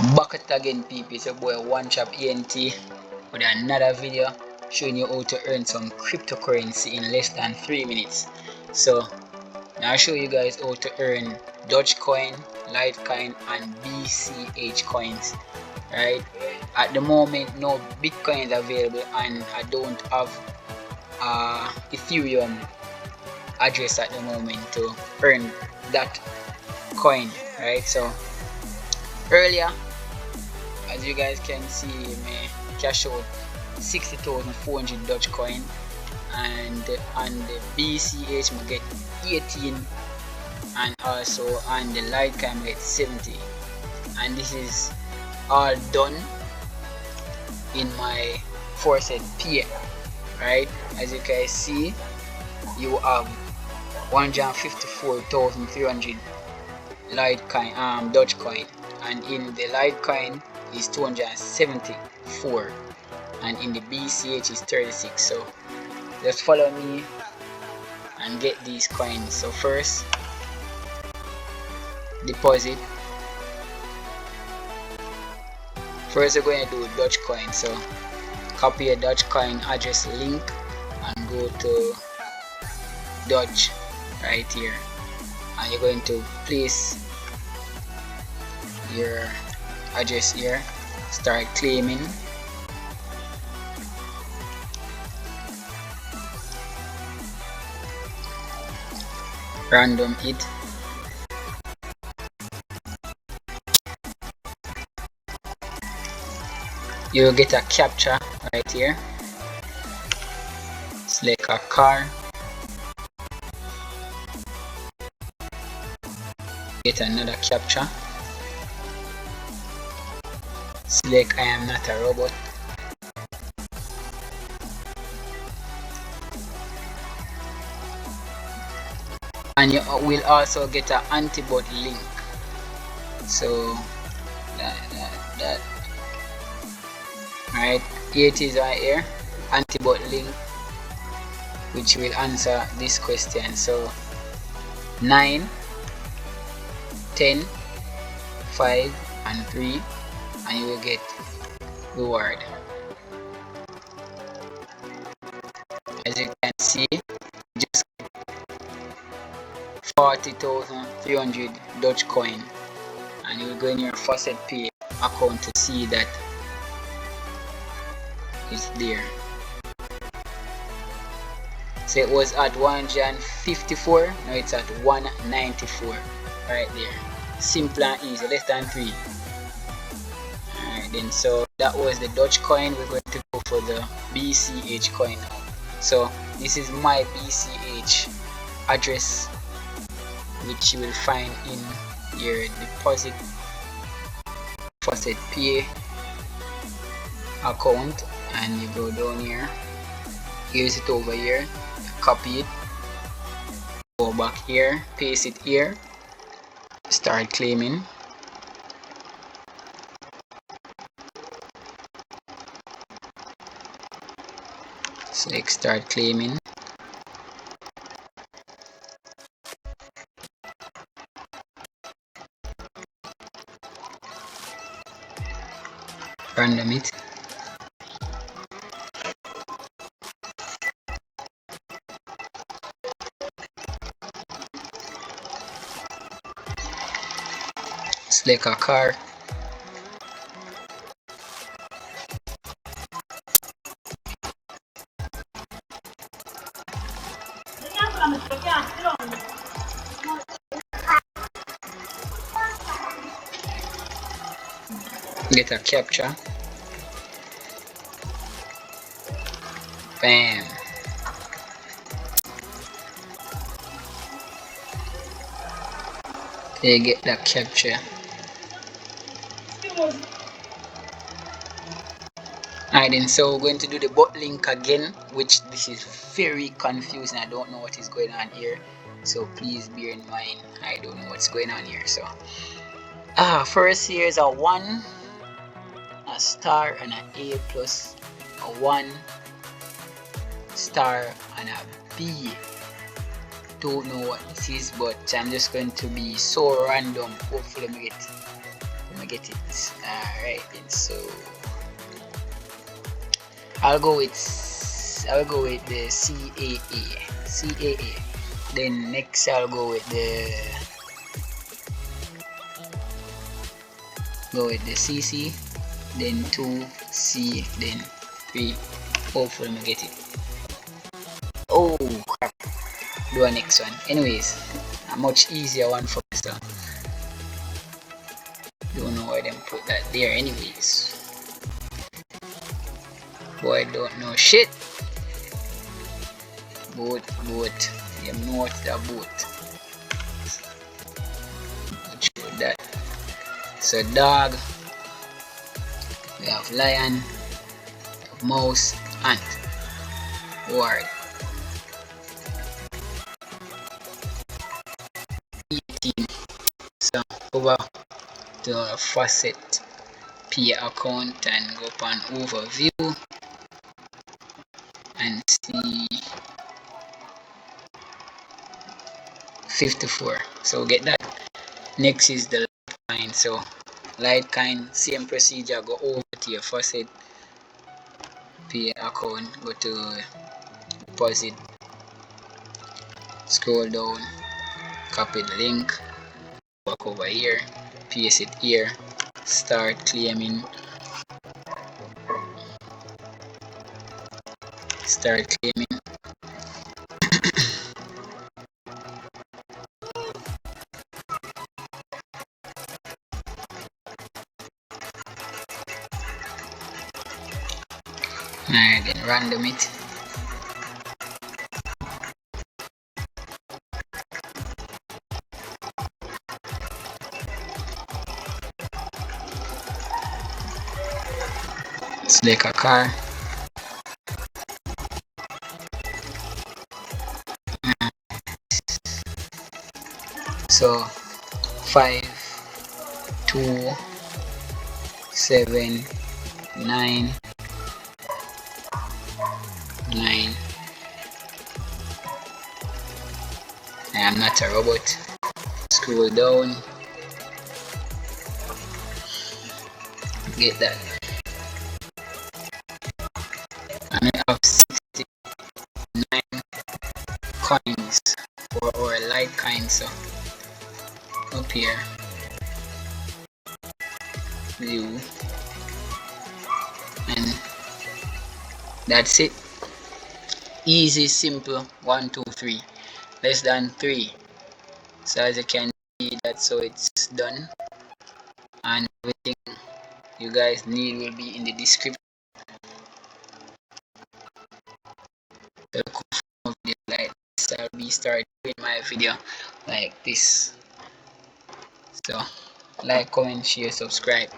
Back at again, people. It's your boy OneTrapEnt with another video showing you how to earn some cryptocurrency in less than 3 minutes. So now I'll show you guys how to earn DOGECOIN, Litecoin and BCH coins. Right? At the moment, no Bitcoin is available and I don't have Ethereum address at the moment to earn that coin. Right? So earlier, as you guys can see, me cash out 60,400 DOGECOIN, and on the BCH I get 18, and also on the Litecoin I get 70, and this is all done in my forced pay. Right, as you guys see, you have 154,300 Litecoin DOGECOIN, and in the Litecoin is 274, and in the BCH is 36. So just follow me and get these coins. So first, deposit. First we're going to do DOGECOIN. So copy a DOGECOIN address link and go to Doge right here, and you're going to place your address here, start claiming, random it, you'll get a captcha right here, select a car, get another captcha, select I am not a robot, and you will also get an antibot link. So that right here it is right here, antibot link, which will answer this question. So 9, 10, 5 and 3, and you will get reward. As you can see, just 40,300 DOGECOIN, and you will go in your faucet pay account to see that it's there. So it was at 154, now it's at 194 right there. Simple and easy, less than 3. Alright then, so that was the DOGECOIN. We're going to go for the BCH coin now. So this is my BCH address, which you will find in your deposit faucet pay account, and you go down here, here's it over here, copy it, go back here, paste it here, start claiming, select start claiming, random it, select a car, get a captcha, bam, they get that captcha. Alright then, so we're going to do the bot link again, which this is very confusing. I don't know what is going on here, so please bear in mind I don't know what's going on here. So first here is a 1, a star and an A plus, a 1 star and a B. Don't know what this is, but I'm just going to be so random. Hopefully I get me get it. Alright then, so I'll go with the CAA. Then next I'll go with the CC, then 2C, then 3. Hopefully I get it. Oh crap, do a next one. Anyways, a much easier one for me, so don't know why them put that there. Anyways, boy, don't know shit. Boat, you know what's the boat. Not sure that. So dog, we have lion, mouse, ant, word. So over to faucet P account and go up on overview and see 54. So get that. Next is the Litecoin. So Litecoin, same procedure, go over to your faucet P account, go to deposit, scroll down, copy the link, back over here, paste it here, start claiming, Alright, then random it. Select a car. So 5, 2, 7, 9, 9. I am not a robot. Scroll down. Get that. And I have 69 coins or Litecoin. So up here, view, and that's it. Easy, simple. 1, 2, 3. Less than 3. So as you can see, that's how it's done. And everything you guys need will be in the description. I'll be starting my video like this. So like, comment, share, subscribe.